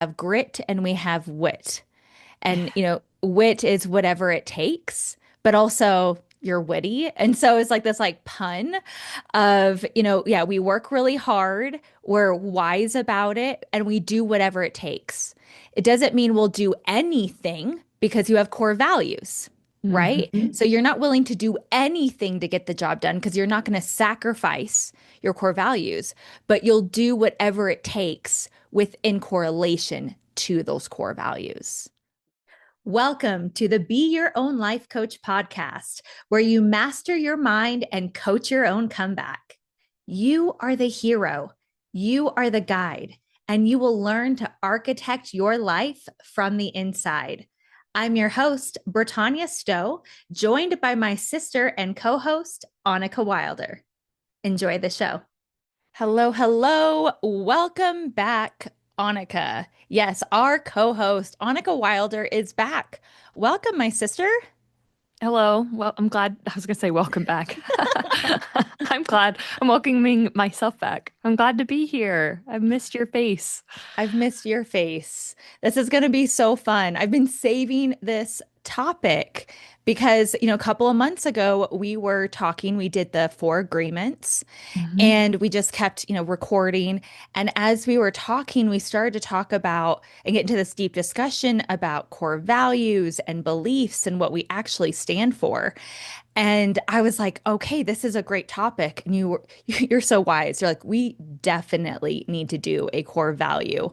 have grit and we have wit. And, wit is whatever it takes, but also you're witty. And so it's like this like pun of, yeah, we work really hard, we're wise about it, and we do whatever it takes. It doesn't mean we'll do anything because you have core values, right? Hmm. So you're not willing to do anything to get the job done because you're not going to sacrifice your core values, but you'll do whatever it takes within correlation to those core values. Welcome to the Be Your Own Life Coach podcast, where you master your mind and coach your own comeback. You are the hero, you are the guide, and you will learn to architect your life from the inside. I'm your host, Britannia Stowe, joined by my sister and co host, Annika Wilder. Enjoy the show. Hello, hello. Welcome back, Annika. Yes, our co host, Annika Wilder, is back. Welcome, my sister. Hello. Well, I'm glad. I was going to say welcome back. I'm glad. I'm welcoming myself back. I'm glad to be here. I've missed your face. I've missed your face. This is going to be so fun. I've been saving this topic because, a couple of months ago, we were talking, we did the four agreements. Hmm. And we just kept, recording. And as we were talking, we started to talk about and get into this deep discussion about core values and beliefs and what we actually stand for. And I was like, okay, this is a great topic. And you're so wise. You're like, we definitely need to do a core value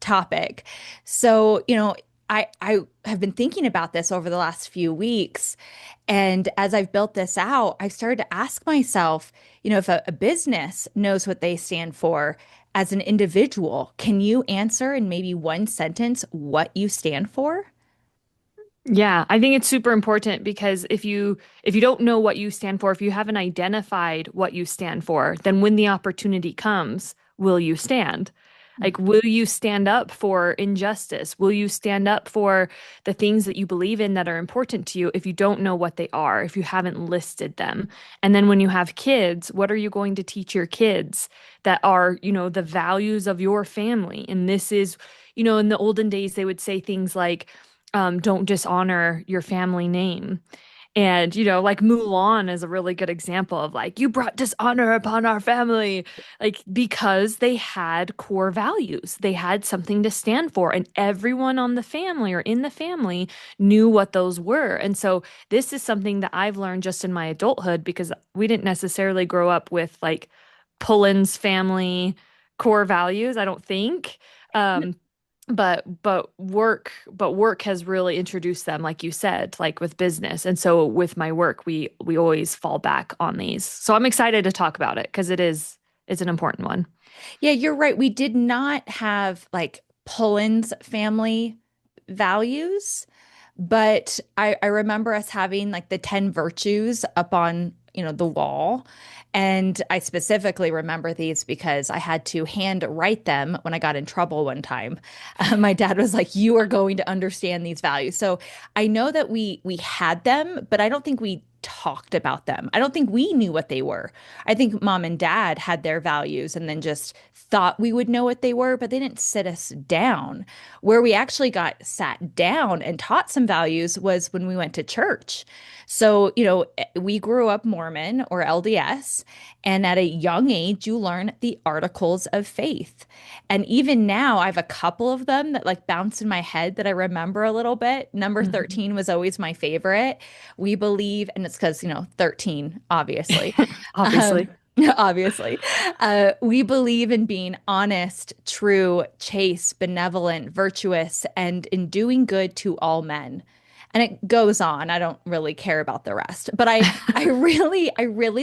topic. So, I have been thinking about this over the last few weeks. And as I've built this out, I've started to ask myself, if a business knows what they stand for as an individual, can you answer in maybe one sentence what you stand for? Yeah, I think it's super important because if you don't know what you stand for, if you haven't identified what you stand for, then when the opportunity comes, will you stand? Like, will you stand up for injustice? Will you stand up for the things that you believe in that are important to you if you don't know what they are, if you haven't listed them? And then when you have kids, what are you going to teach your kids that are, the values of your family? And this is, in the olden days, they would say things like, don't dishonor your family name. And, like Mulan is a really good example of like, you brought dishonor upon our family. Like, because they had core values, they had something to stand for, and everyone on the family or in the family knew what those were. And so, this is something that I've learned just in my adulthood because we didn't necessarily grow up with like Pullens family core values, I don't think. Um, but work has really introduced them, like you said, like with business. And so with my work, we always fall back on these. So I'm excited to talk about it because it's an important one. Yeah, you're right. We did not have like Pullens family values, but I remember us having like the 10 virtues up on, the wall. And I specifically remember these because I had to hand write them when I got in trouble one time. My dad was like, "You are going to understand these values." So I know that we had them, but I don't think we talked about them. I don't think we knew what they were. I think mom and dad had their values and then just thought we would know what they were, but they didn't sit us down. Where we actually got sat down and taught some values was when we went to church. So, we grew up Mormon or LDS, and at a young age, you learn the articles of faith. And even now, I have a couple of them that like bounce in my head that I remember a little bit. Number Mhm. 13 was always my favorite. We believe, and it's because, 13, obviously. Obviously. Um, obviously. We believe in being honest, true, chaste, benevolent, virtuous, and in doing good to all men. And it goes on. I don't really care about the rest, but I really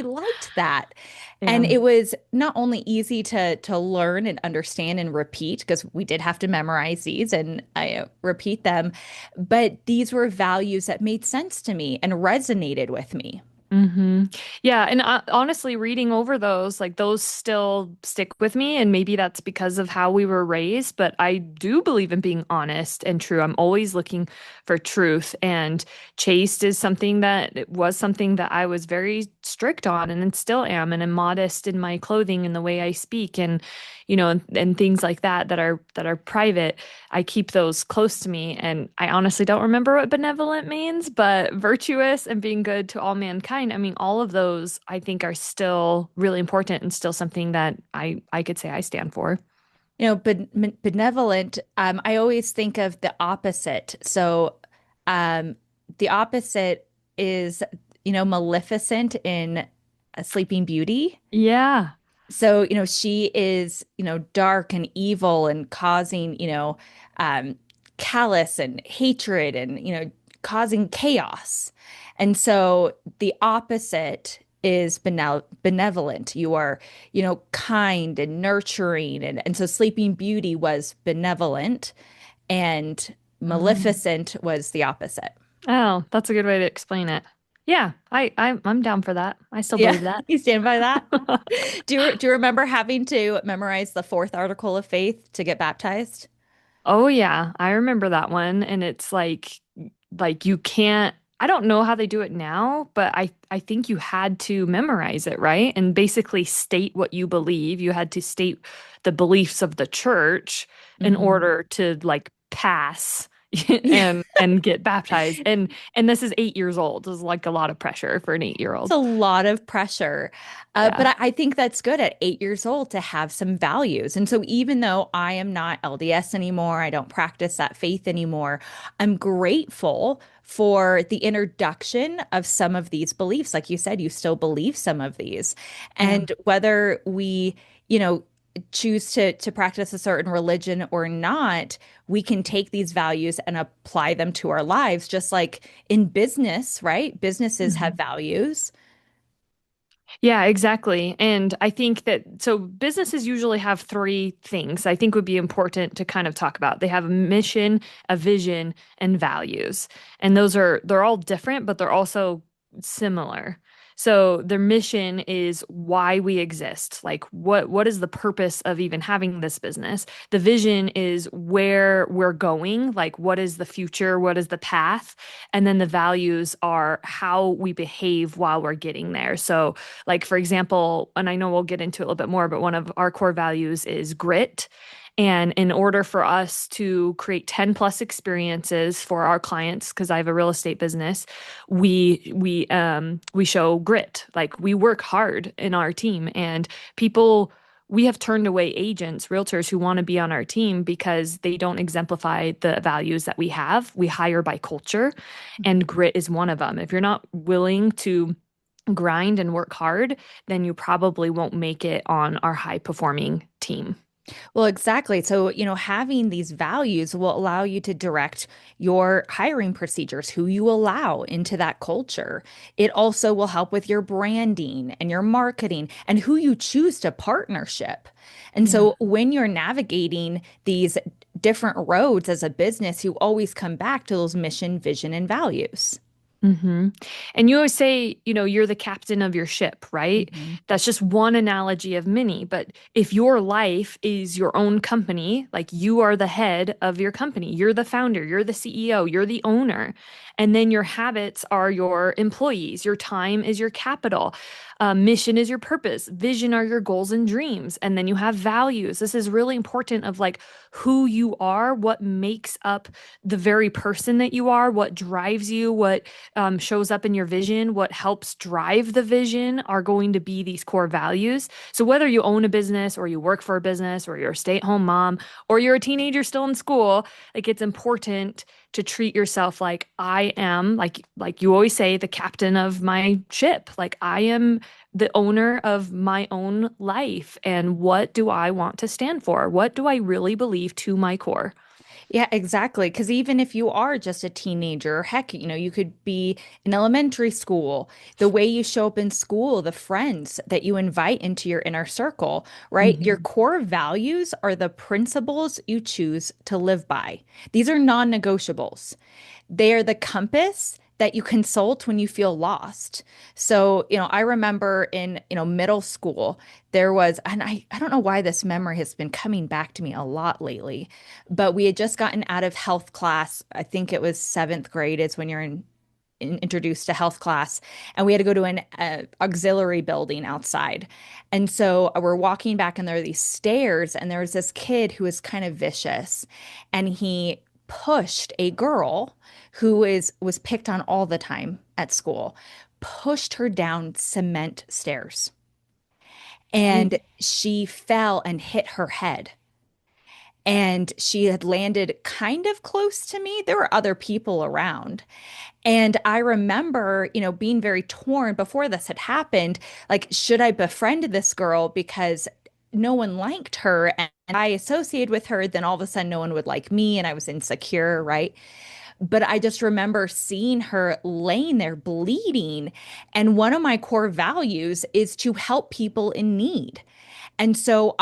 liked that. And Yeah. it was not only easy to learn and understand and repeat because we did have to memorize these and I repeat them, but these were values that made sense to me and resonated with me. hmm Yeah, and honestly, reading over those, like those still stick with me, and maybe that's because of how we were raised, but I do believe in being honest and true. I'm always looking for truth, and chaste is something that it was something that I was very strict on and still am, and I'm modest in my clothing and the way I speak and and things like that that are private. I keep those close to me. And I honestly don't remember what benevolent means, but virtuous and being good to all mankind. I mean, all of those I think are still really important and still something that I could say I stand for. Benevolent, I always think of the opposite. So, um, the opposite is, Maleficent in Sleeping Beauty. Yeah. So, she is, dark and evil and causing, um, callous and hatred and, causing chaos. And so the opposite is benevolent. You are, kind and nurturing. And so Sleeping Beauty was benevolent and Um, Maleficent was the opposite. oh, that's a good way to explain it. Yeah, I'm down for that. I still Yeah, believe that. you stand by that? Do you remember having to memorize the fourth article of faith to get baptized? Oh yeah, I remember that one and it's like you can't I don't know how they do it now, but I think you had to memorize it, right? And basically state what you believe. You had to state the beliefs of the church in Hmm. order to like pass Yeah. and get baptized. And this is 8 years old. This is like a lot of pressure for an 8 year It's old. a lot of pressure. But Yeah. I think that's good at 8 years old to have some values. And so even though I am not LDS anymore, I don't practice that faith anymore, I'm grateful for the introduction of some of these beliefs. Like you said, you still believe some of these. Yeah. And whether we, you know, choose to practice a certain religion or not, we can take these values and apply them to our lives, just like in business, right? Businesses have values. Yeah, exactly. And I think that so businesses usually have three things I think would be important to kind of talk about. They have a mission, a vision, and values. And they're all different, but they're also similar. So their mission is why we exist. Like what is the purpose of even having this business? The vision is where we're going, like what is the future, what is the path? And then the values are how we behave while we're getting there. So like, for example, and I know we'll get into it a little bit more, but one of our core values is grit. And in order for us to create 10 plus experiences for our clients, because I have a real estate business, we show grit. Like we work hard in our team and people we have turned away agents, realtors who want to be on our team because they don't exemplify the values that we have. We hire by culture, and grit is one of them. If you're not willing to grind and work hard, then you probably won't make it on our high performing team. Well, exactly. So, having these values will allow you to direct your hiring procedures, who you allow into that culture. It also will help with your branding and your marketing and who you choose to partnership. And Yeah. so, when you're navigating these different roads as a business, you always come back to those mission, vision, and values. hmm And you always say, you're the captain of your ship, right? Mhm. That's just one analogy of many. But if your life is your own company, like you are the head of your company, you're the founder, you're the CEO, you're the owner, and then your habits are your employees, your time is your capital, mission is your purpose, vision are your goals and dreams, and then you have values. This is really important of like who you are, what makes up the very person that you are, what drives you, what shows up in your vision, what helps drive the vision are going to be these core values. So whether you own a business or you work for a business or you're a stay-at-home mom or you're a teenager still in school, like it's important to treat yourself like I am, like you always say, the captain of my ship. Like I am the owner of my own life. And what do I want to stand for? What do I really believe to my core? Yeah, exactly. Because even if you are just a teenager, heck, you could be in elementary school, the way you show up in school, the friends that you invite into your inner circle, right? Your Mhm. core values are the principles you choose to live by. These are non-negotiables. They are the compass that you consult when you feel lost. So, I remember in, middle school, there was, and I don't know why this memory has been coming back to me a lot lately, but we had just gotten out of health class. I think it was seventh grade is when you're introduced to health class, and we had to go to an auxiliary building outside. And so we're walking back, and there are these stairs, and there was this kid who was kind of vicious, and he pushed a girl who was picked on all the time at school, pushed her down cement stairs, and Jeez. she fell and hit her head. And she had landed kind of close to me. There were other people around. And I remember, being very torn before this had happened. Like, should I befriend this girl because no one liked her and I associated with her? Then all of a sudden, no one would like me and I was insecure, right? But I just remember seeing her laying there bleeding. And one of my core values is to help people in need. And so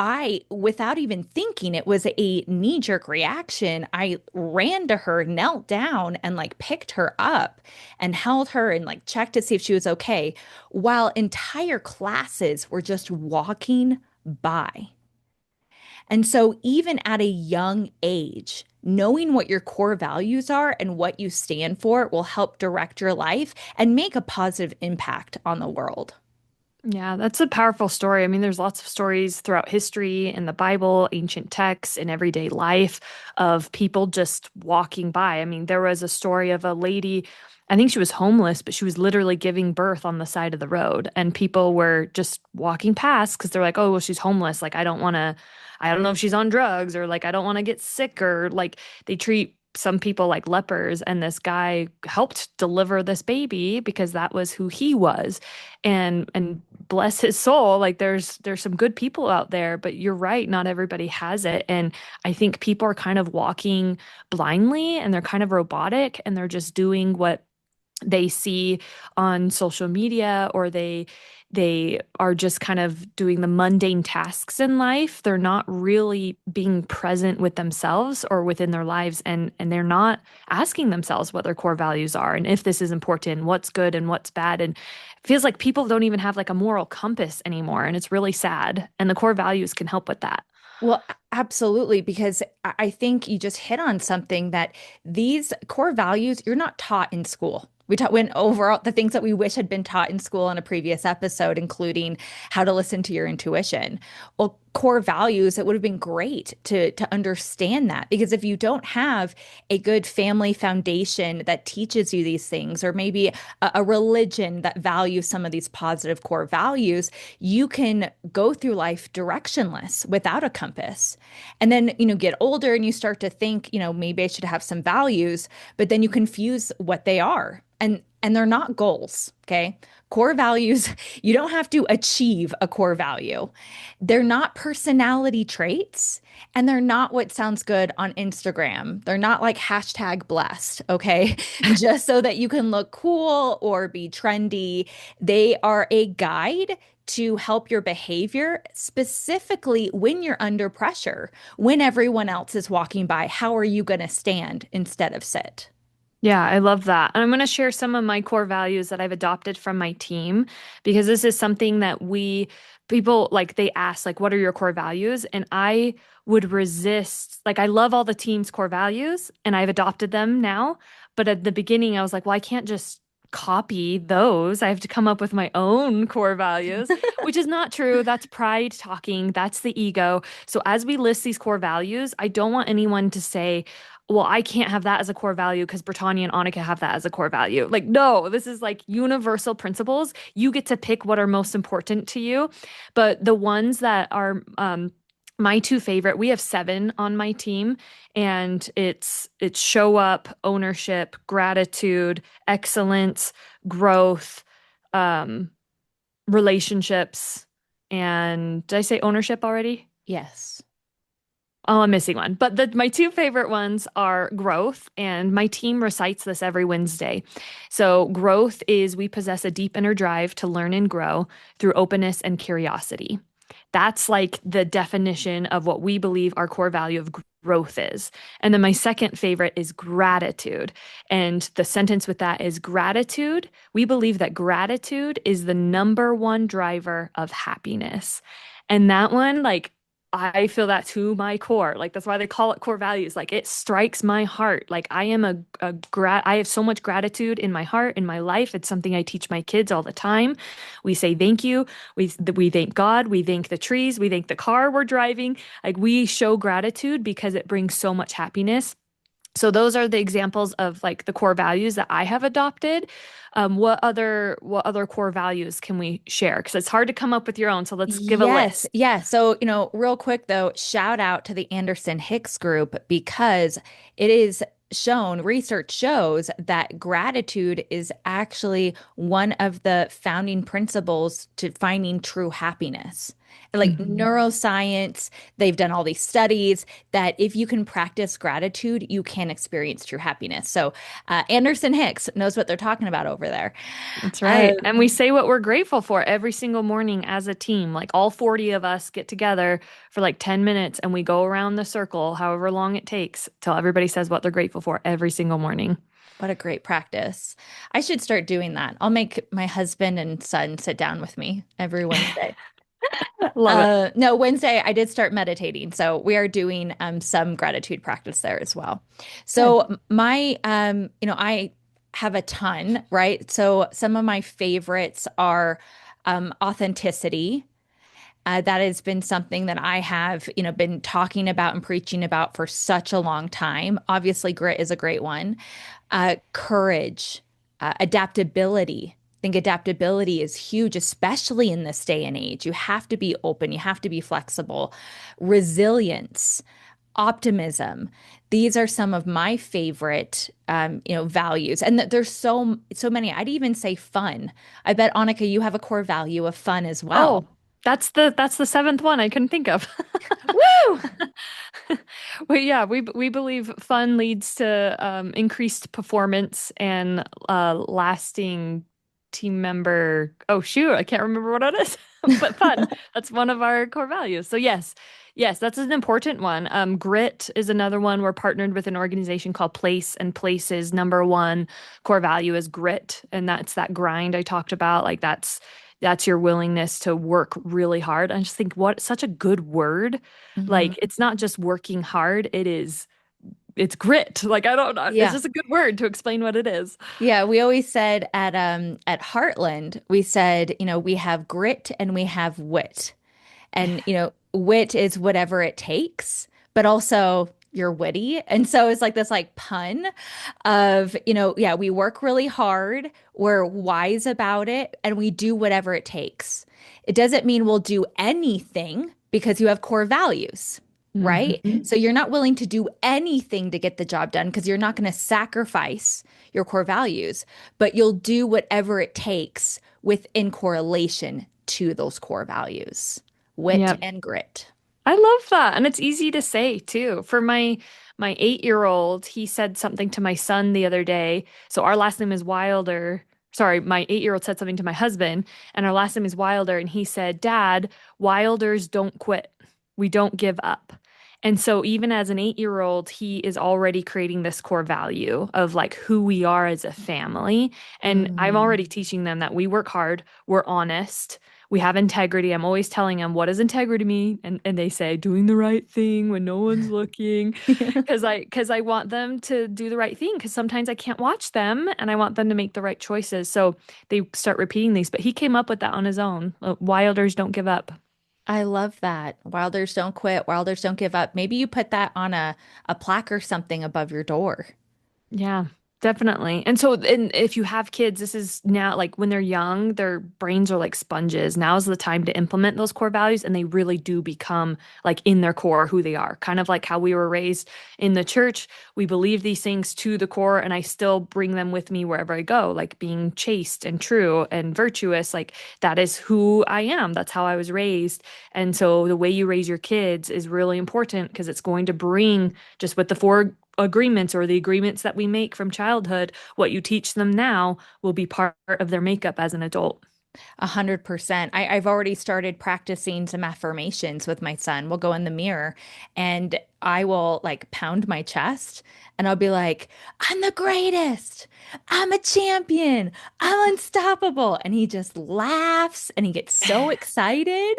without even thinking, it was a knee-jerk reaction. I ran to her, knelt down, and like picked her up and held her and like checked to see if she was okay, while entire classes were just walking by. And so, even at a young age, knowing what your core values are and what you stand for will help direct your life and make a positive impact on the world. Yeah, that's a powerful story. I mean, there's lots of stories throughout history in the Bible, ancient texts, in everyday life of people just walking by. I mean, there was a story of a lady, I think she was homeless, but she was literally giving birth on the side of the road. And people were just walking past because they're like, oh, well, she's homeless. Like, I don't know if she's on drugs or like, I don't want to get sick or like they treat some people like lepers. And this guy helped deliver this baby because that was who he was. And bless his soul, like there's some good people out there, but you're right, not everybody has it. And I think people are kind of walking blindly and they're kind of robotic and they're just doing what they see on social media, or they are just kind of doing the mundane tasks in life. They're not really being present with themselves or within their lives, and they're not asking themselves what their core values are and if this is important, what's good and what's bad. And it feels like people don't even have like a moral compass anymore, and it's really sad. And the core values can help with that. Well, absolutely, because I think you just hit on something that these core values you're not taught in school. We taught when overall the things that we wish had been taught in school in a previous episode, including how to listen to your intuition. Well, core values, it would have been great to understand that, because if you don't have a good family foundation that teaches you these things, or maybe a religion that values some of these positive core values, you can go through life directionless without a compass. And then, get older and you start to think, maybe I should have some values, but then you confuse what they are. And they're not goals, okay? Core values, you don't have to achieve a core value. They're not personality traits, and they're not what sounds good on Instagram. They're not like hashtag blessed, okay? Just so that you can look cool or be trendy. They are a guide to help your behavior, specifically when you're under pressure, when everyone else is walking by. How are you going to stand instead of sit? Yeah, I love that. And I'm going to share some of my core values that I've adopted from my team because this is something that people like they ask, like, what are your core values? And I would resist, like, I love all the team's core values and I've adopted them now. But at the beginning, I was like, well, I can't just copy those. I have to come up with my own core values, which is not true. That's pride talking, that's the ego. So as we list these core values, I don't want anyone to say, well, I can't have that as a core value because Brittany and Annika have that as a core value. Like, no, this is like universal principles. You get to pick what are most important to you. But the ones that are my two favorite, we have seven on my team, and it's show up, ownership, gratitude, excellence, growth, um, relationships, and did I say ownership already? Yes. Oh, I'm missing one. But my two favorite ones are growth, and my team recites this every Wednesday. So, growth is we possess a deep inner drive to learn and grow through openness and curiosity. That's like the definition of what we believe our core value of growth is. And then my second favorite is gratitude. And the sentence with that is gratitude. We believe that gratitude is the number one driver of happiness. And that one, like, I feel that to my core. Like that's why they call it core values. Like it strikes my heart. Like I have so much gratitude in my heart, in my life. It's something I teach my kids all the time. We say thank you. We thank God. We thank the trees. We thank the car we're driving. Like we show gratitude because it brings so much happiness. So those are the examples of like the core values that I have adopted. What other core values can we share? Because it's hard to come up with your own. So let's give a Yes. list. Yeah. So, real quick though, shout out to the Anderson Hicks group because it is shown, research shows that gratitude is actually one of the founding principles to finding true happiness. Like Mhm. neuroscience, they've done all these studies that if you can practice gratitude, you can experience true happiness. So, Anderson Hicks knows what they're talking about over there. That's Uh, right. And we say what we're grateful for every single morning as a team. Like all 40 of us get together for like 10 minutes and we go around the circle, however long it takes, till everybody says what they're grateful for every single morning. What a great practice. I should start doing that. I'll make my husband and son sit down with me every Wednesday. Love it. No, Wednesday I did start meditating, so we are doing some gratitude practice there as well. Good. So my I have a ton, right? So some of my favorites are authenticity. That has been something that I have, been talking about and preaching about for such a long time. Obviously, grit is a great one. Courage, adaptability. I think adaptability is huge, especially in this day and age. You have to be open, you have to be flexible. Resilience, optimism. These are some of my favorite, values, and there's so many. I'd even say fun. I bet Annika, you have a core value of fun as well. Oh, that's the seventh one I couldn't think of. Woo! But yeah, we believe fun leads to increased performance and lasting team member. Oh shoot, I can't remember what it is. But fun. That's one of our core values. So yes, yes, that's an important one. Grit is another one. We're partnered with an organization called Place, and Place's number one core value is grit, and that's that grind I talked about. Like that's your willingness to work really hard. I just think what such a good word. Mhm. Like it's not just working hard, it's grit. Like I don't know. It's Yeah. just a good word to explain what it is. Yeah, we always said at Heartland, we said, we have grit and we have wit. And, wit is whatever it takes, but also you're witty. And so it's like this like pun of, yeah, we work really hard, we're wise about it, and we do whatever it takes. It doesn't mean we'll do anything because you have core values, right? Mhm. So you're not willing to do anything to get the job done because you're not going to sacrifice your core values, but you'll do whatever it takes within correlation to those core values, wit Yep. and grit. I love that. And it's easy to say too. For my 8-year-old, he said something to my son the other day. So our last name is Wilder. Sorry, my 8-year-old said something to my husband, and our last name is Wilder. And he said, Dad, Wilders don't quit. We don't give up. And so even as an 8-year-old, he is already creating this core value of like who we are as a family. And I'm Mm. already teaching them that we work hard, we're honest, we have integrity. I'm always telling them, what does integrity mean? And they say doing the right thing when no one's looking. Because I want them to do the right thing, because sometimes I can't watch them and I want them to make the right choices. So they start repeating these, but he came up with that on his own. Wilders don't give up. I love that. Wilders don't quit. Wilders don't give up. Maybe you put that on a plaque or something above your door. Yeah, definitely. And if you have kids, this is now like when they're young, their brains are like sponges. Now is the time to implement those core values, and they really do become like in their core who they are. Kind of like how we were raised in the church. We believe these things to the core, and I still bring them with me wherever I go, like being chaste and true and virtuous. Like that is who I am. That's how I was raised. And so the way you raise your kids is really important because it's going to bring just with the four agreements or the agreements that we make from childhood, what you teach them now will be part of their makeup as an adult. 100%. I've already started practicing some affirmations with my son. We'll go in the mirror and I will like pound my chest and I'll be like, I'm the greatest. I'm a champion. I'm unstoppable. And he just laughs and he gets so excited.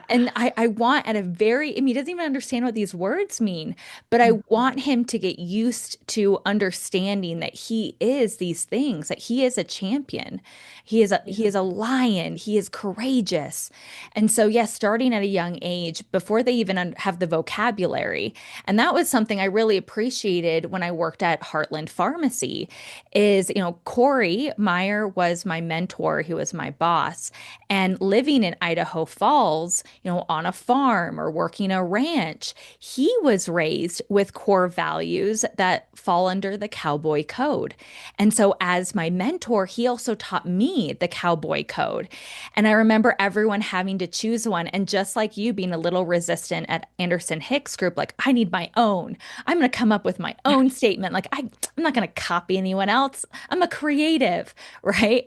And I want at a very, I mean, he doesn't even understand what these words mean, but I want him to get used to understanding that he is these things, that he is a champion. He is a lion. He is courageous. And so, yes, starting at a young age, before they even have the vocabulary. And that was something I really appreciated when I worked at Heartland Pharmacy is, Corey Meyer was my mentor, he was my boss. And living in Idaho Falls, on a farm or working a ranch, he was raised with core values that fall under the cowboy code. And so, as my mentor, he also taught me the cowboy code. And I remember everyone having to choose one. And just like you being a little resistant at Anderson Hicks group, like, I need my own. I'm going to come up with my own statement. Like, I'm not going to copy anyone else. I'm a creative, right?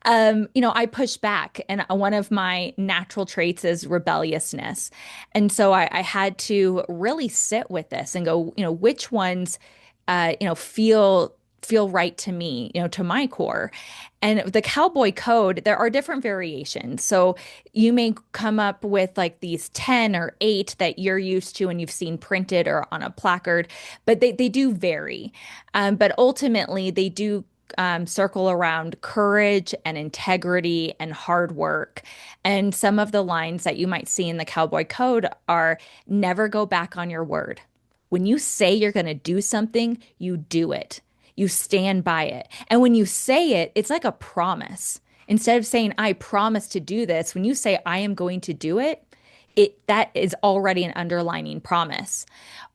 I push back. And one of my natural traits is rebelliousness. And so I had to really sit with this and go, which ones, feel right to me, to my core. And the cowboy code, there are different variations. So you may come up with like these 10 or 8 that you're used to and you've seen printed or on a placard, but they do vary. But ultimately, they do circle around courage and integrity and hard work. And some of the lines that you might see in the cowboy code are never go back on your word. When you say you're going to do something, you do it. You stand by it. And when you say it, it's like a promise. Instead of saying, I promise to do this, when you say, I am going to do it, that is already an underlining promise.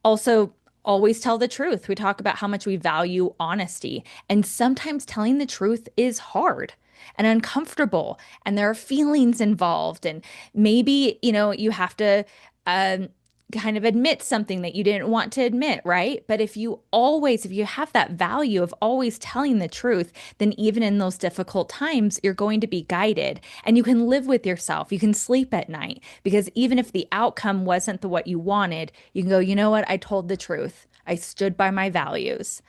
Also, always tell the truth. We talk about how much we value honesty, and sometimes telling the truth is hard and uncomfortable, and there are feelings involved, and maybe, you have to um, kind of admit something that you didn't want to admit, right? But if you have that value of always telling the truth, then even in those difficult times, you're going to be guided and you can live with yourself. You can sleep at night because even if the outcome wasn't what you wanted, you can go, you know what? I told the truth. I stood by my values.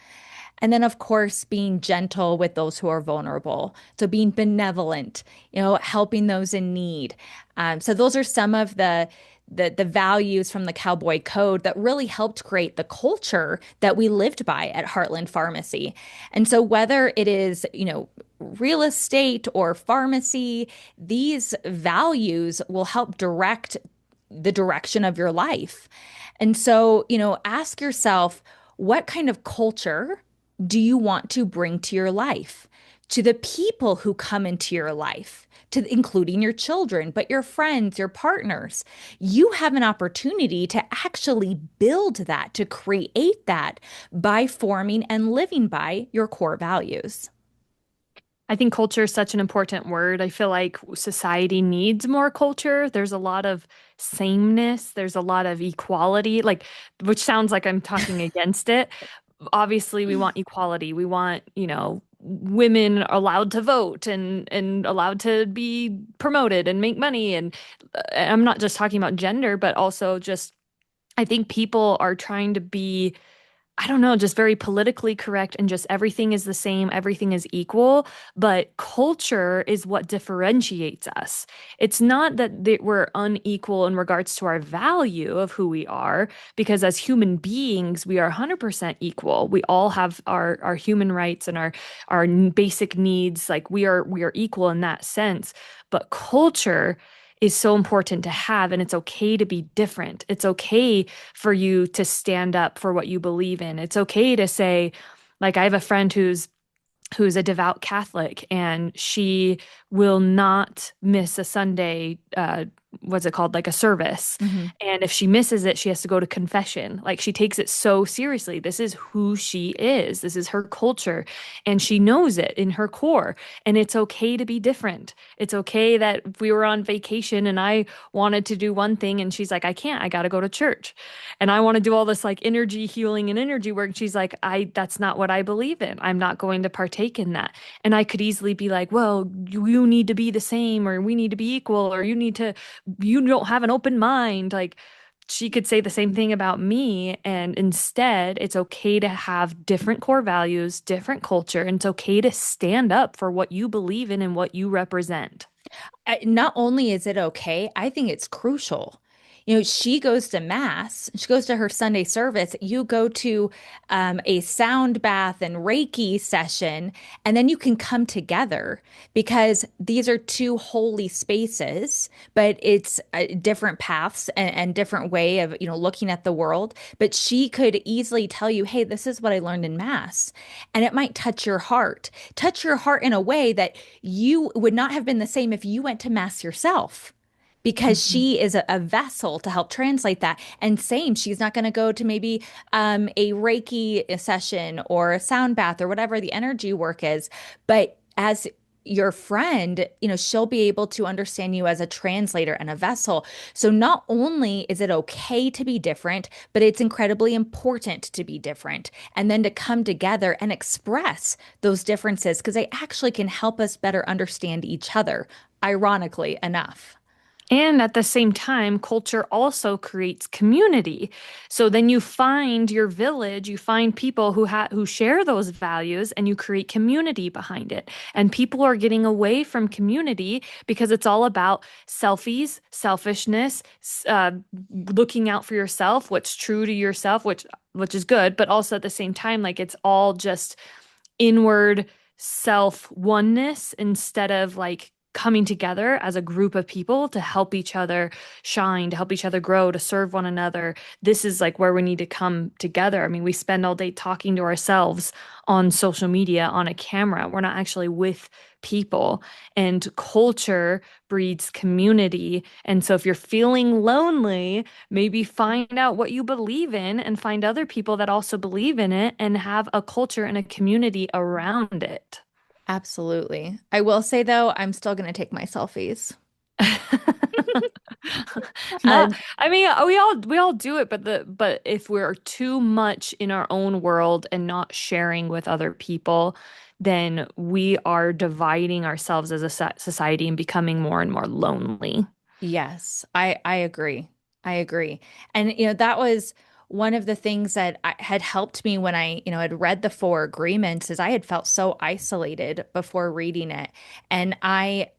And then, of course, being gentle with those who are vulnerable. So being benevolent, helping those in need. So those are some of the values from the cowboy code that really helped create the culture that we lived by at Heartland Pharmacy. And so whether it is, real estate or pharmacy, these values will help direct the direction of your life. And so, ask yourself, what kind of culture do you want to bring to your life, to the people who come into your life, to including your children, but your friends, your partners? You have an opportunity to actually build that, to create that by forming and living by your core values. I think culture is such an important word. I feel like society needs more culture. There's a lot of sameness, there's a lot of equality, like which sounds like I'm talking against it. Obviously, we want equality. We want, women allowed to vote and allowed to be promoted and make money. And I'm not just talking about gender, but also just I think people are trying to be, I don't know, just very politically correct and just everything is the same, everything is equal. But culture is what differentiates us. It's not that we're unequal in regards to our value of who we are, because as human beings, we are 100% equal. We all have our human rights and our basic needs. Like we are equal in that sense. But culture is so important to have, and it's okay to be different. It's okay for you to stand up for what you believe in. It's okay to say, like, I have a friend who's a devout Catholic, and she will not miss a Sunday, what's it called, like a service. Mhm. And if she misses it, she has to go to confession. Like she takes it so seriously. This is who she is. This is her culture. And she knows it in her core. And it's okay to be different. It's okay that if we were on vacation and I wanted to do one thing and she's like, I can't, I got to go to church. And I want to do all this like energy healing and energy work. And she's like, that's not what I believe in. I'm not going to partake in that. And I could easily be like, well, you need to be the same, or we need to be equal, or you don't have an open mind. Like she could say the same thing about me. And instead, it's okay to have different core values, different culture, and it's okay to stand up for what you believe in and what you represent. Not only is it okay, I think it's crucial. You know, she goes to mass, she goes to her Sunday service. You go to a sound bath and Reiki session, and then you can come together because these are two holy spaces, but it's different paths and different way of, you know, looking at the world. But she could easily tell you, hey, this is what I learned in mass. And it might touch your heart in a way that you would not have been the same if you went to mass yourself because Mhm. she is a vessel to help translate that. And same, she's not going to go to maybe a Reiki session or a sound bath or whatever the energy work is. But as your friend, you know, she'll be able to understand you as a translator and a vessel. So not only is it okay to be different, but it's incredibly important to be different. And then to come together and express those differences because they actually can help us better understand each other, ironically enough. And at the same time, culture also creates community. So then you find your village, you find people who share those values and you create community behind it. And people are getting away from community because it's all about selfies, selfishness, looking out for yourself, what's true to yourself, which is good, but also at the same time like it's all just inward self oneness instead of like coming together as a group of people to help each other shine, to help each other grow, to serve one another. This is like where we need to come together. I mean, we spend all day talking to ourselves on social media, on a camera. We're not actually with people. And culture breeds community. And so if you're feeling lonely, maybe find out what you believe in and find other people that also believe in it and have a culture and a community around it. Absolutely. I will say though, I'm still going to take my selfies. Uh, Not, I mean, we all do it, but if we're too much in our own world and not sharing with other people, then we are dividing ourselves as a society and becoming more and more lonely. yes, I agree. I agree. And you know, that was one of the things that had helped me when I, you know, had read the Four Agreements is I had felt so isolated before reading it. And I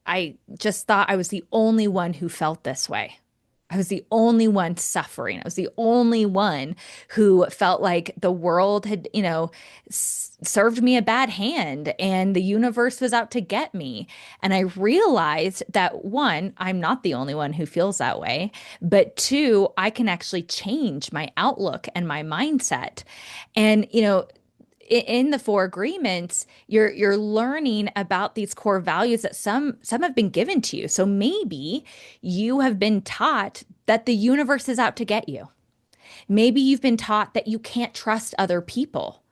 just thought I was the only one who felt this way. I was the only one suffering. I was the only one who felt like the world had, you know, served me a bad hand and the universe was out to get me. And I realized that one, I'm not the only one who feels that way, but two, I can actually change my outlook and my mindset. And, you know, in the Four Agreements, you're learning about these core values that some have been given to you. So maybe you have been taught that the universe is out to get you. Maybe you've been taught that you can't trust other people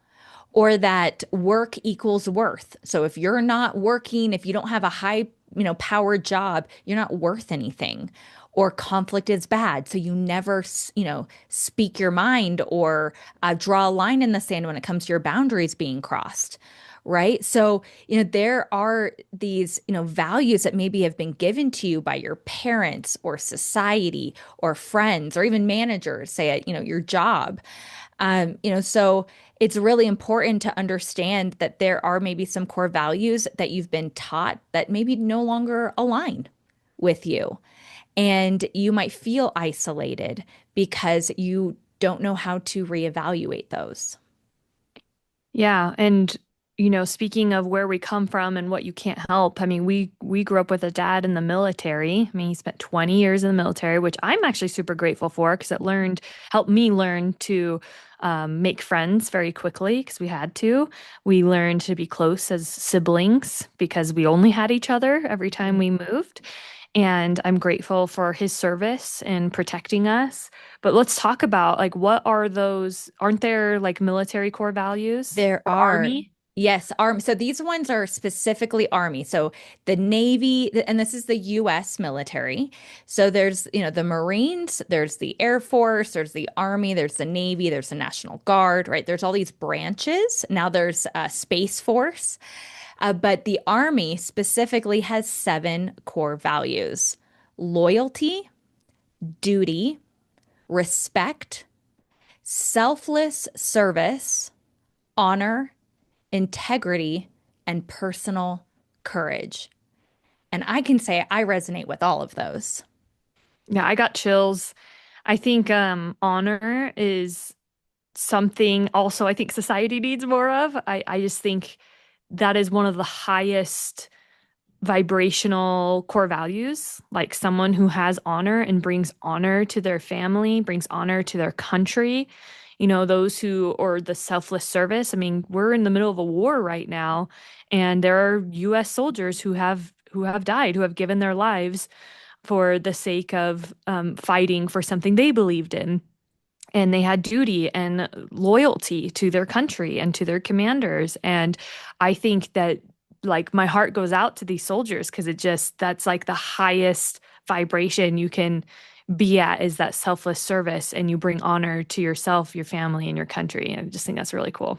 or that work equals worth. So if you're not working, if you don't have a high, you know, powered job, you're not worth anything. Or conflict is bad. So you never, you know, speak your mind or draw a line in the sand when it comes to your boundaries being crossed. Right. So, you know, there are these, you know, values that maybe have been given to you by your parents or society or friends or even managers, say at, you know, your job. You know, so it's really important to understand that there are maybe some core values that you've been taught that maybe no longer align with you. And you might feel isolated because you don't know how to reevaluate those. Yeah, and speaking of where we come from and what you can't help, I mean, we grew up with a dad in the military. I mean, he spent 20 years in the military, which I'm actually super grateful for because helped me learn to make friends very quickly because we had to. We learned to be close as siblings because we only had each other every time we moved. And I'm grateful for his service in protecting us. But let's talk about like what are those, aren't there like military core values There or are, army? yes, Army. So these ones are specifically Army. So the Navy, and this is the US military. So there's, you know, the Marines, there's the Air Force, there's the Army, there's the Navy, there's the National Guard, right? There's all these branches. Now there's Space Force. But the Army specifically has seven core values: loyalty, duty, respect, selfless service, honor, integrity, and personal courage. And I can say I resonate with all of those. Yeah, I got chills. I think honor is something also I think society needs more of. I just think that is one of the highest vibrational core values, like someone who has honor and brings honor to their family, brings honor to their country. Those who, or the selfless service. I mean, we're in the middle of a war right now, and there are US soldiers who have died, who have given their lives for the sake of fighting for something they believed in. And they had duty and loyalty to their country and to their commanders. And I think that, like, my heart goes out to these soldiers because that's like the highest vibration you can be at, is that selfless service, and you bring honor to yourself, your family, and your country. And I just think that's really cool.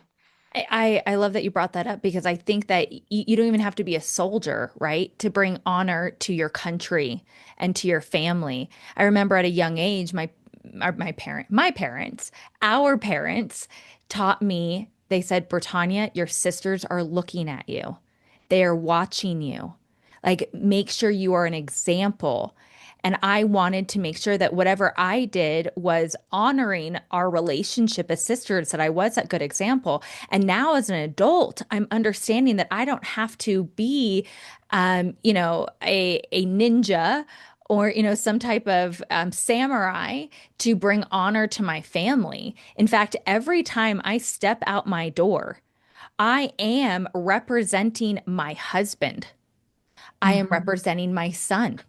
I love that you brought that up because I think that you don't even have to be a soldier, right, to bring honor to your country and to your family. I remember at a young age, my parents, our parents taught me, they said, Britannia, your sisters are looking at you. They are watching you. Like, make sure you are an example. And I wanted to make sure that whatever I did was honoring our relationship as sisters, that I was that good example. And now as an adult, I'm understanding that I don't have to be, a ninja or, some type of samurai to bring honor to my family. In fact, every time I step out my door, I am representing my husband. I am Mhm. representing my son.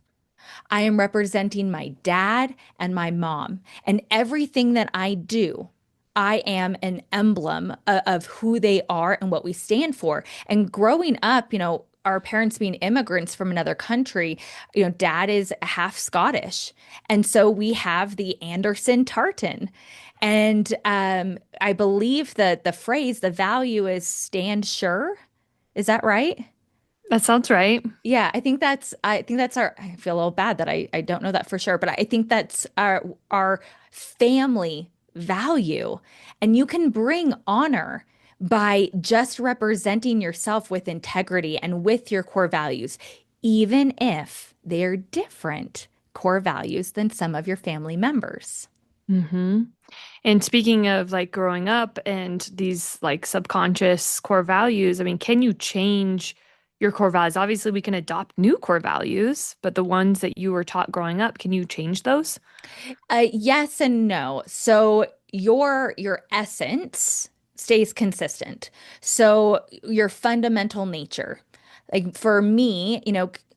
I am representing my dad and my mom. And everything that I do, I am an emblem of who they are and what we stand for. And growing up, our parents being immigrants from another country, dad is half Scottish. And so we have the Anderson tartan. And I believe that the phrase, the value is stand sure. Is that right? That sounds right. Yeah, I think that's our, I feel a little bad that I don't know that for sure, but I think that's our family value. And you can bring honor by just representing yourself with integrity and with your core values, even if they're different core values than some of your family members. hmm And speaking of like growing up and these like subconscious core values, I mean, can you change your core values? Obviously, we can adopt new core values, but the ones that you were taught growing up, can you change those? Yes and no. So your essence stays consistent. So your fundamental nature. Like for me,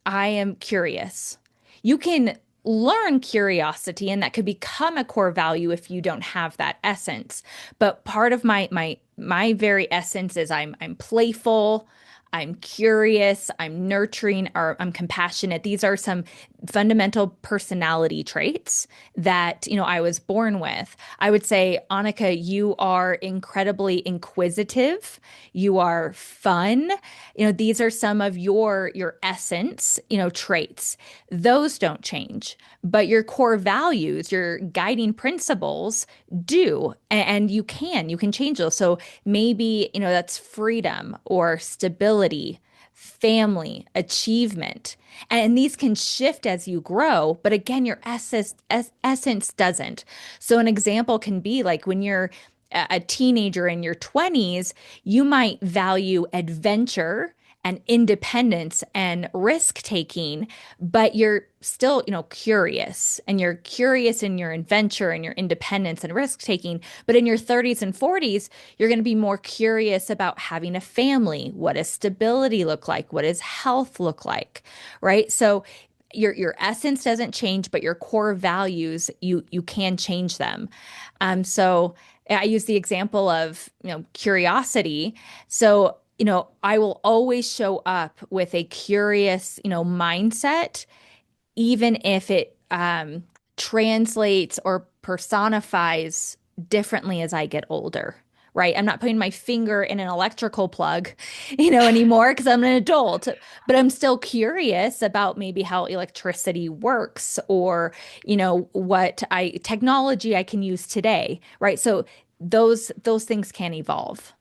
I am curious. You can learn curiosity and that could become a core value if you don't have that essence. But part of my very essence is I'm playful, I'm curious, I'm nurturing, or I'm compassionate. These are some fundamental personality traits that, I was born with. I would say, Annika, you are incredibly inquisitive. You are fun. These are some of your essence, traits. Those don't change, but your core values, your guiding principles do. And you can change those. So maybe, that's freedom or stability, family, achievement. And these can shift as you grow, but again, your essence doesn't. So an example can be like when you're a teenager in your 20s, you might value adventure and independence and risk taking, but you're still, curious, and you're curious in your adventure and your independence and risk taking. But in your 30s and 40s, you're going to be more curious about having a family. What does stability look like? What does health look like? Right? So your essence doesn't change, but your core values, you can change them. So I use the example of, curiosity. So, I will always show up with a curious, mindset, even if it translates or personifies differently as I get older. right? I'm not putting my finger in an electrical plug, anymore because I'm an adult, but I'm still curious about maybe how electricity works or, what technology I can use today, right? So those things can evolve.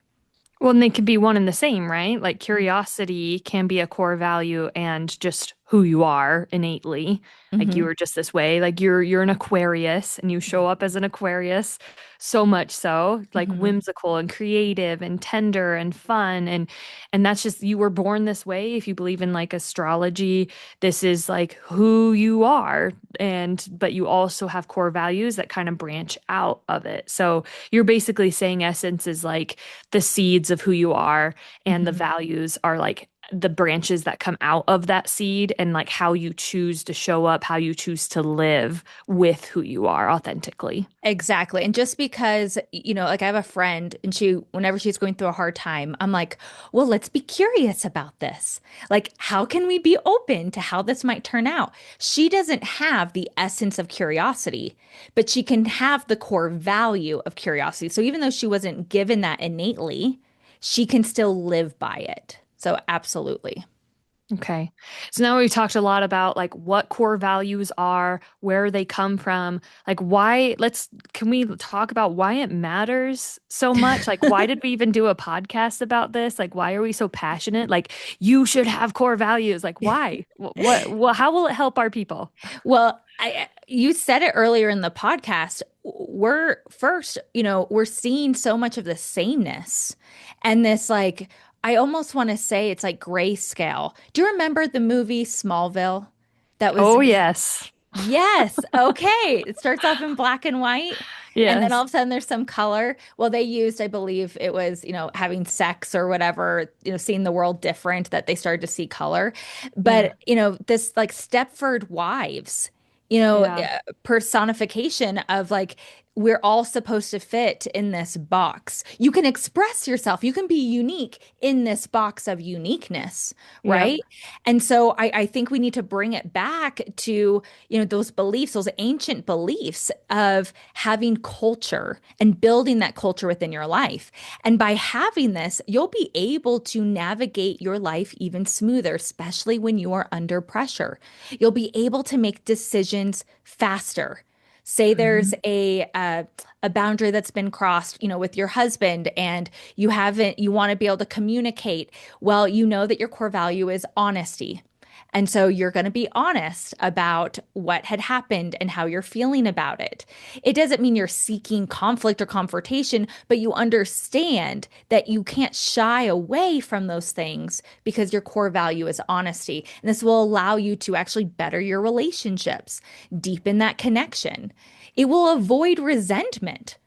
Well, and they can be one and the same, right? Like curiosity can be a core value and just who you are innately. Like you Hmm. were just this way. Like you're an Aquarius and you show up as an Aquarius so much so, like Hmm. whimsical and creative and tender and fun and that's just you were born this way. If you believe in like astrology, this is like who you are. And but you also have core values that kind of branch out of it. So you're basically saying essence is like the seeds of who you are, and the Hmm. values are like the branches that come out of that seed, and like how you choose to show up, how you choose to live with who you are authentically. Exactly. And just because, like I have a friend and whenever she's going through a hard time, I'm like, well, let's be curious about this. Like, how can we be open to how this might turn out? She doesn't have the essence of curiosity, but she can have the core value of curiosity. So even though she wasn't given that innately, she can still live by it. So absolutely. Okay. So now we've talked a lot about like what core values are, where they come from, like can we talk about why it matters so much? Like, why did we even do a podcast about this? Like, why are we so passionate? Like, you should have core values. Like, why? How will it help our people? Well, you said it earlier in the podcast. We're seeing so much of the sameness and this like I almost want to say it's like grayscale. Do you remember the movie Smallville? That was Oh, yes. Yes. Okay. It starts off in black and white, and then all Yes. of a sudden there's some color. Well, they used, I believe it was, having sex or whatever, seeing the world different that they started to see color. Yeah. But, this like Stepford Wives, Yeah. personification of like, we're all supposed to fit in this box. You can express yourself. You can be unique in this box of uniqueness, Yep. right? And so I think we need to bring it back to those beliefs, those ancient beliefs of having culture and building that culture within your life. And by having this, you'll be able to navigate your life even smoother, especially when you are under pressure. You'll be able to make decisions faster. Say there's Mhm. a boundary that's been crossed, with your husband, and you want to be able to communicate. Well, you know that your core value is honesty. And so you're going to be honest about what had happened and how you're feeling about it. It doesn't mean you're seeking conflict or confrontation, but you understand that you can't shy away from those things because your core value is honesty. And this will allow you to actually better your relationships, deepen that connection. It will avoid resentment.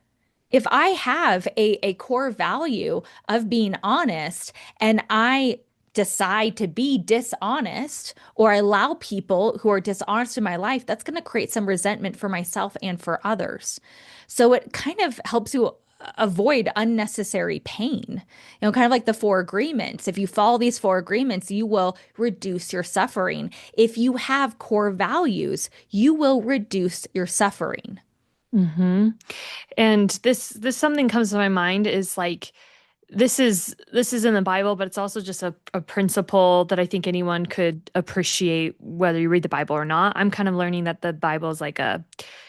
If I have a core value of being honest and I decide to be dishonest or I allow people who are dishonest in my life, that's going to create some resentment for myself and for others. So it kind of helps you avoid unnecessary pain. Kind of like the four agreements. If you follow these four agreements, you will reduce your suffering. If you have core values, you will reduce your suffering. Hmm. And this something comes to my mind is like this is in the Bible, but it's also just a principle that I think anyone could appreciate whether you read the Bible or not. I'm kind of learning that the Bible is like a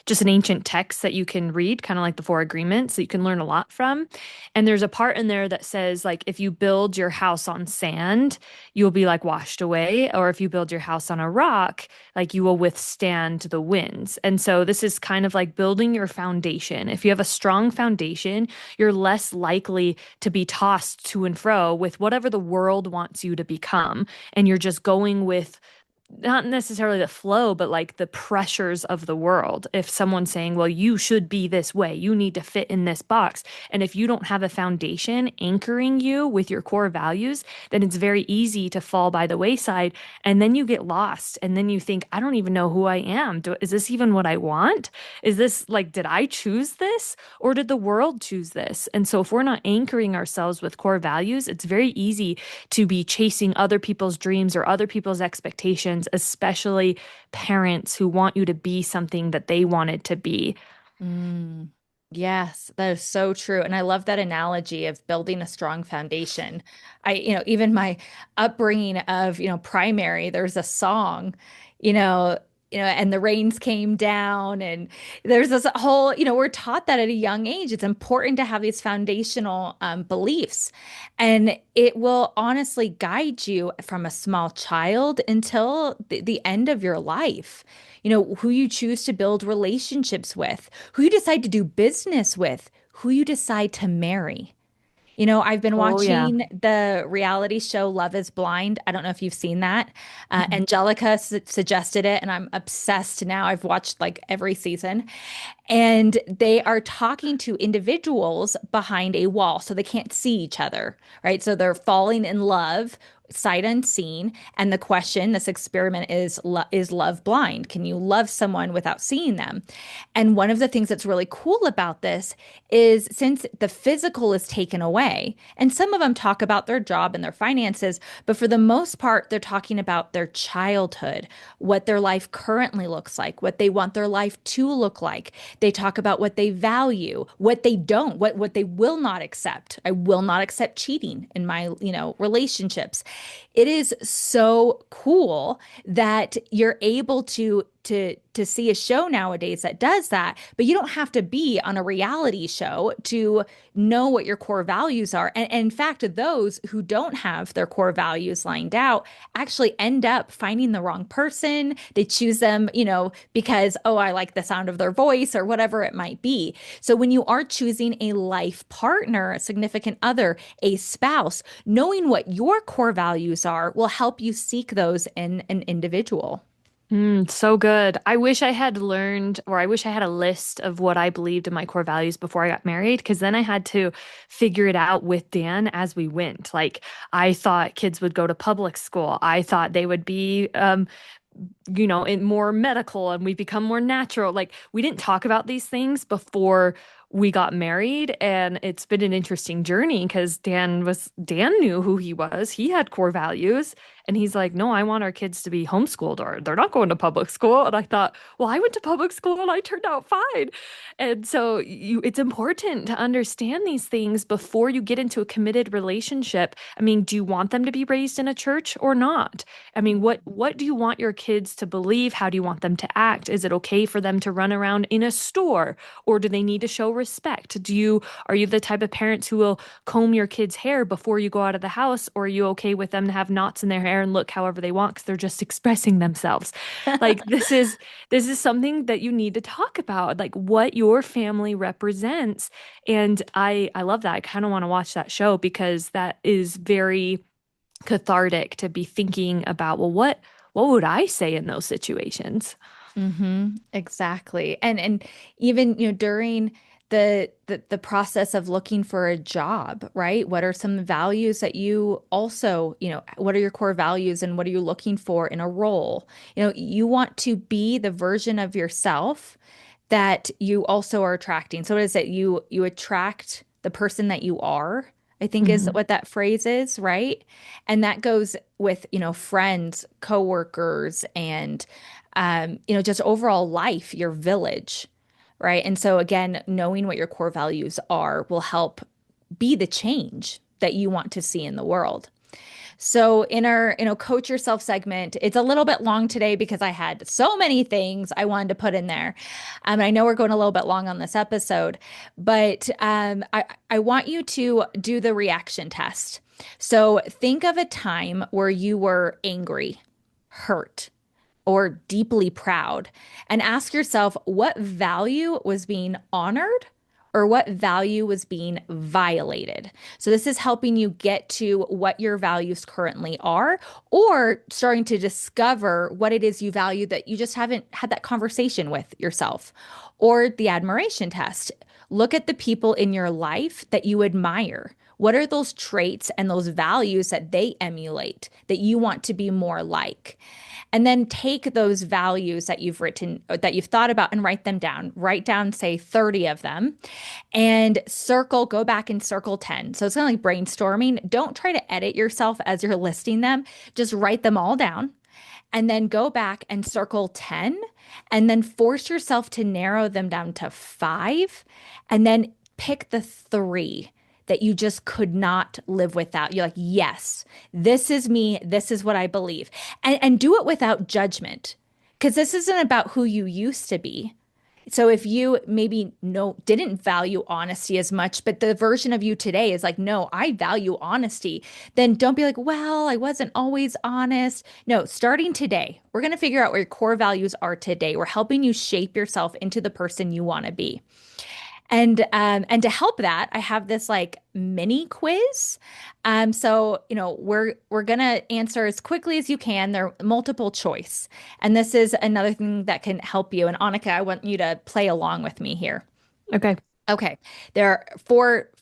just an ancient text that you can read, kind of like the Four Agreements that you can learn a lot from. And there's a part in there that says like if you build your house on sand, you'll be like washed away, or if you build your house on a rock, like you will withstand the winds. And so this is kind of like building your foundation. If you have a strong foundation, you're less likely to be tossed to and fro with whatever the world wants you to become. And you're just going with not necessarily the flow, but like the pressures of the world. If someone's saying, well, you should be this way, you need to fit in this box. And if you don't have a foundation anchoring you with your core values, then it's very easy to fall by the wayside. And then you get lost. And then you think, I don't even know who I am. Is this even what I want? Is this like, did I choose this or did the world choose this? And so if we're not anchoring ourselves with core values, it's very easy to be chasing other people's dreams or other people's expectations, especially parents who want you to be something that they wanted to be. Mm. Yes, that is so true. And I love that analogy of building a strong foundation. Even my upbringing of, primary, there's a song, you know, and the rains came down and there's this whole, we're taught that at a young age. It's important to have these foundational beliefs, and it will honestly guide you from a small child until the end of your life. Who you choose to build relationships with, who you decide to do business with, who you decide to marry. I've been Oh, yeah. watching the reality show Love is Blind. I don't know if you've seen that. Mhm. Angelica suggested it, and I'm obsessed now. I've watched like every season. And they are talking to individuals behind a wall, so they can't see each other, right? So they're falling in love, sight unseen. And the question, this experiment is love blind? Can you love someone without seeing them? And one of the things that's really cool about this is since the physical is taken away, and some of them talk about their job and their finances, but for the most part, they're talking about their childhood, what their life currently looks like, what they want their life to look like. They talk about what they value, what they don't, what they will not accept. I will not accept cheating in my, relationships. It is so cool that you're able to see a show nowadays that does that, but you don't have to be on a reality show to know what your core values are. And in fact, those who don't have their core values lined out actually end up finding the wrong person. They choose them, because, oh, I like the sound of their voice or whatever it might be. So when you are choosing a life partner, a significant other, a spouse, knowing what your core values are will help you seek those in an individual. So good. I wish I had learned, or I wish I had a list of what I believed in my core values before I got married, because then I had to figure it out with Dan as we went. Like, I thought kids would go to public school. I thought they would be, in more medical and we become more natural. Like, we didn't talk about these things before we got married, and it's been an interesting journey because Dan knew who he was. He had core values, and he's like, "No, I want our kids to be homeschooled or they're not going to public school." And I thought, "Well, I went to public school and I turned out fine." And so it's important to understand these things before you get into a committed relationship. I mean, do you want them to be raised in a church or not? I mean, what do you want your kids to believe? How do you want them to act? Is it okay for them to run around in a store, or do they need to show respect? Are you the type of parents who will comb your kids' hair before you go out of the house, or are you okay with them to have knots in their hair and look however they want because they're just expressing themselves? Like, this is something that you need to talk about, like what your family represents. And I love that. I kind of want to watch that show because that is very cathartic to be thinking about, well, what would I say in those Exactly. And even, during the process of looking for a job, right? What are some values that you also, what are your core values and what are you looking for in a role? You want to be the version of yourself that you also are attracting. So what is it? You attract the person that you are, I think is situations? what that phrase is, right? And that goes with, friends, coworkers, and just overall life, your village, right? And so again, knowing what your core values are will help be the change that you want to see in the world. So in our, coach yourself segment, it's a little bit long today because I had so many things I wanted to put in there. I know we're going a little bit long on this episode, but I want you to do the reaction test. So think of a time where you were angry, hurt, or deeply proud, and ask yourself what value was being honored or what value was being violated. So, this is helping you get to what your values currently are, or starting to discover what it is you value that you just haven't had that conversation with yourself. Or the admiration test. Look at the people in your life that you admire. What are those traits and those values that they emulate that you want to be more like? And then take those values that you've written, that you've thought about, and write them down. Write down, say, 30 of them, and go back and circle 10. So it's kind of like brainstorming. Don't try to edit yourself as you're listing them. Just write them all down and then go back and circle 10 and then force yourself to narrow them down to five and then pick the three that you just could not live without. You're like, yes, this is me. This is what I believe. And do it without judgment because this isn't about who you used to be. So if you maybe no didn't value honesty as much, but the version of you today is like, no, I value honesty, then don't be like, well, I wasn't always honest. No, starting today, we're going to figure out where your core values are today. We're helping you shape yourself into the person you want to be. And to help that, I have this like mini quiz. So we're gonna answer as quickly as you can. They're multiple choice, and this is another thing that can help you. And Annika, I want you to play along with me here. Okay. Okay, there are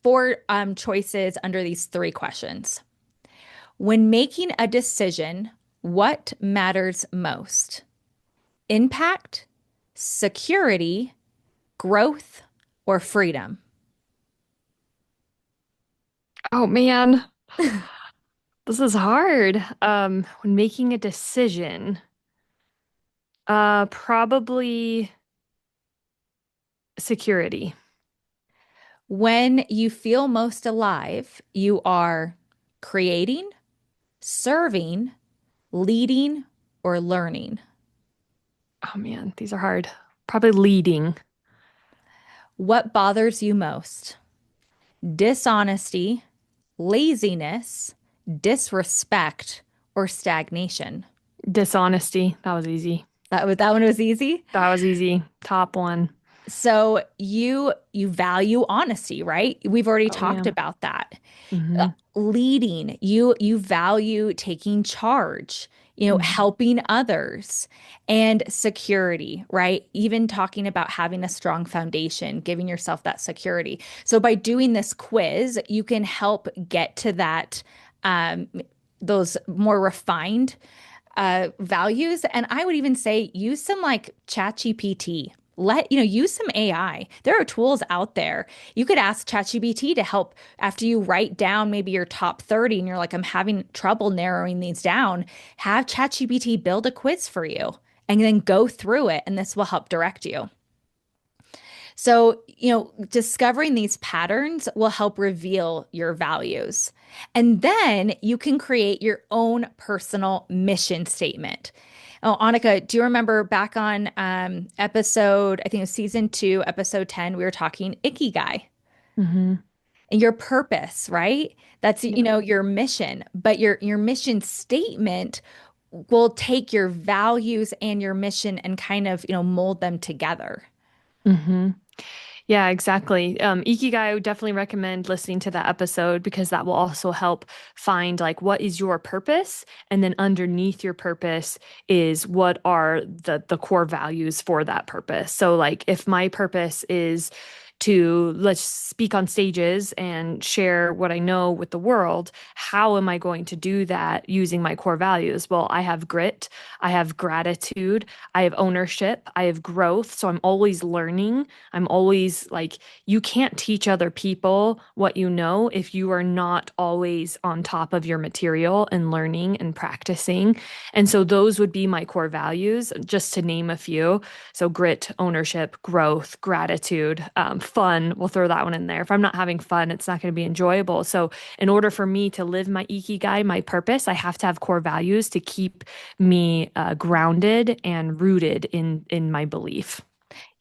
four choices under these three questions. When making a decision, what matters most? Impact, security, growth, or freedom? Oh man, this is hard. When making a decision, probably security. When you feel most alive, you are creating, serving, leading, or learning. Oh man, these are hard. Probably leading. What bothers you most? Dishonesty, laziness, disrespect, or stagnation? Dishonesty. That was easy. That one was easy. That was easy. Top one. So you value honesty, right? We've already Oh yeah. talked about that. Hmm. Leading, you value taking charge, Hmm. helping others, and security, right? Even talking about having a strong foundation, giving yourself that security. So by doing this quiz, you can help get to that um those more refined values. And I would even say use some like ChatGPT. Use some AI. There are tools out there. You could ask ChatGPT to help after you write down maybe your top 30 and you're like, I'm having trouble narrowing these down. Have ChatGPT build a quiz for you and then go through it, and this will help direct you. So, discovering these patterns will help reveal your values. And then you can create your own personal mission statement. Oh, Annika, do you remember back on episode, I think it was season 2, episode 10, we were talking Ikigai Hmm. and your purpose, right? That's, Yeah. your mission, but your mission statement will take your values and your mission and kind of, mold them together. Hmm. Yeah, exactly. Ikigai, I would definitely recommend listening to that episode because that will also help find like what is your purpose, and then underneath your purpose is what are the core values for that purpose. So like if my purpose is to let's speak on stages and share what I know with the world, how am I going to do that using my core values? Well, I have grit, I have gratitude, I have ownership, I have growth. So I'm always learning. I'm always like, you can't teach other people what you know if you are not always on top of your material and learning and practicing. And so those would be my core values, just to name a few. So grit, ownership, growth, gratitude, fun. We'll throw that one in there. If I'm not having fun, it's not going to be enjoyable. So in order for me to live my ikigai, my purpose, I have to have core values to keep me grounded and rooted in my belief.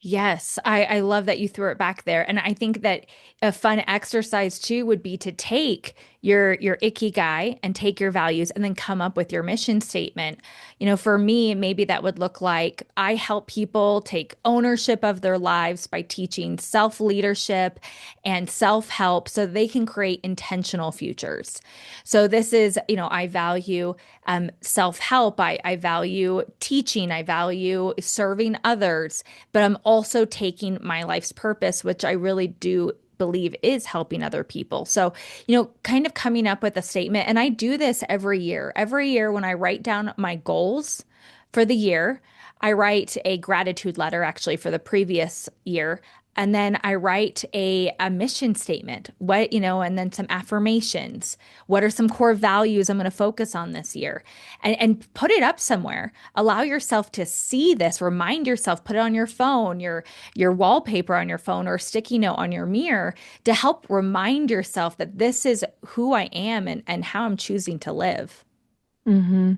Yes, I love that you threw it back there. And I think that a fun exercise too would be to take your ikigai and take your values and then come up with your mission statement. For me, maybe that would look like I help people take ownership of their lives by teaching self-leadership and self-help so they can create intentional futures. So this is, I value self-help. I value teaching. I value serving others, but I'm also taking my life's purpose, which I really do believe is helping other people. So, kind of coming up with a statement. And I do this every year. Every year when I write down my goals for the year, I write a gratitude letter actually for the previous year. And then I write a mission statement, and then some affirmations. What are some core values I'm going to focus on this year? And put it up somewhere. Allow yourself to see this. Remind yourself, put it on your phone, your wallpaper on your phone, or a sticky note on your mirror to help remind yourself that this is who I am and how I'm choosing to live. hmm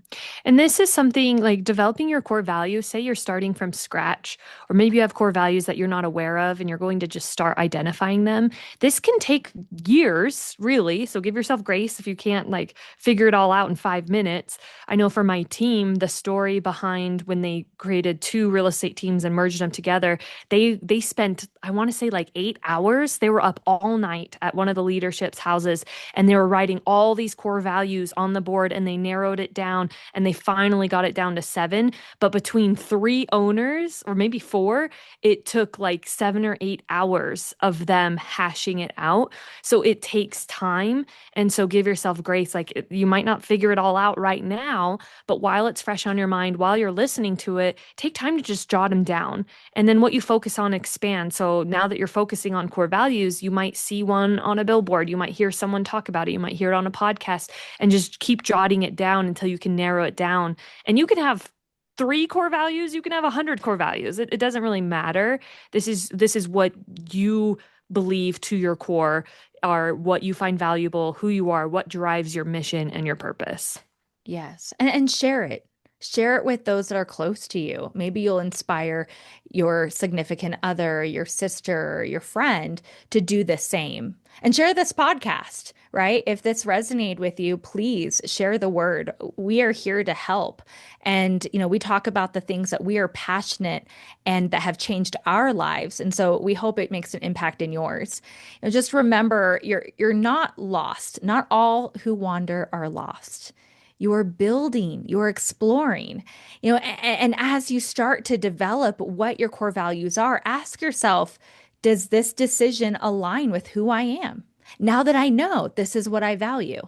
And this is something like developing your core values. Say you're starting from scratch, or maybe you have core values that you're not aware of and you're going to just start identifying them. This can take years, really. So give yourself grace if you can't like figure it all out in 5 minutes. I know for my team, the story behind when they created two real estate teams and merged them together, they spent, I want to say like 8 hours. They were up all night at one of the leadership's houses and they were writing all these core values on the board and they narrowed it down and they finally got it down to seven. But between three owners, or maybe four, it took like 7 or 8 hours of them hashing it out. So it takes time. And so give yourself grace. Like you might not figure it all out right now, but while it's fresh on your mind, while you're listening to it, take time to just jot them down. And then what you focus on expands. So now that you're focusing on core values, you might see one on a billboard, you might hear someone talk about it, you might hear it on a podcast, and just keep jotting it down until you can narrow it down. And you can have three core values, you can have 100 core values. It doesn't really matter. This is what you believe to your core, are what you find valuable, who you are, what drives your mission and your purpose. Yes. And share it. Share it with those that are close to you. Maybe you'll inspire your significant other, your sister, your friend to do the same. And share this podcast, right? If this resonated with you, please share the word. We are here to help. And, we talk about the things that we are passionate and that have changed our lives. And so we hope it makes an impact in yours. Just remember, you're not lost. Not all who wander are lost. You're building, you're exploring, and as you start to develop what your core values are, ask yourself, does this decision align with who I am? Now that I know this is what I value,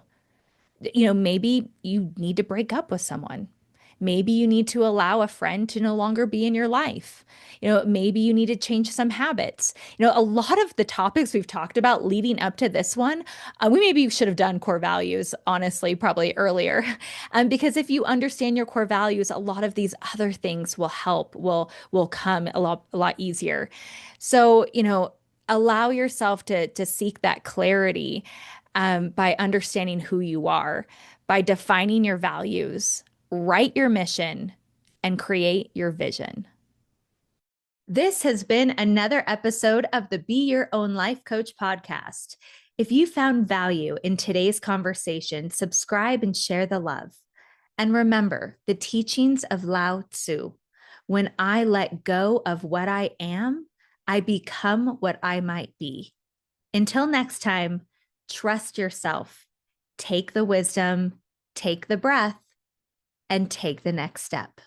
maybe you need to break up with someone. Maybe you need to allow a friend to no longer be in your life. Maybe you need to change some habits. A lot of the topics we've talked about leading up to this one, we maybe should have done core values, honestly, probably earlier. Because if you understand your core values, a lot of these other things will help, will come a lot easier. So, allow yourself to seek that clarity by understanding who you are, by defining your values, write your mission, and create your vision. This has been another episode of the Be Your Own Life Coach podcast. If you found value in today's conversation, subscribe and share the love. And remember the teachings of Lao Tzu. When I let go of what I am, I become what I might be. Until next time, trust yourself, take the wisdom, take the breath, and take the next step.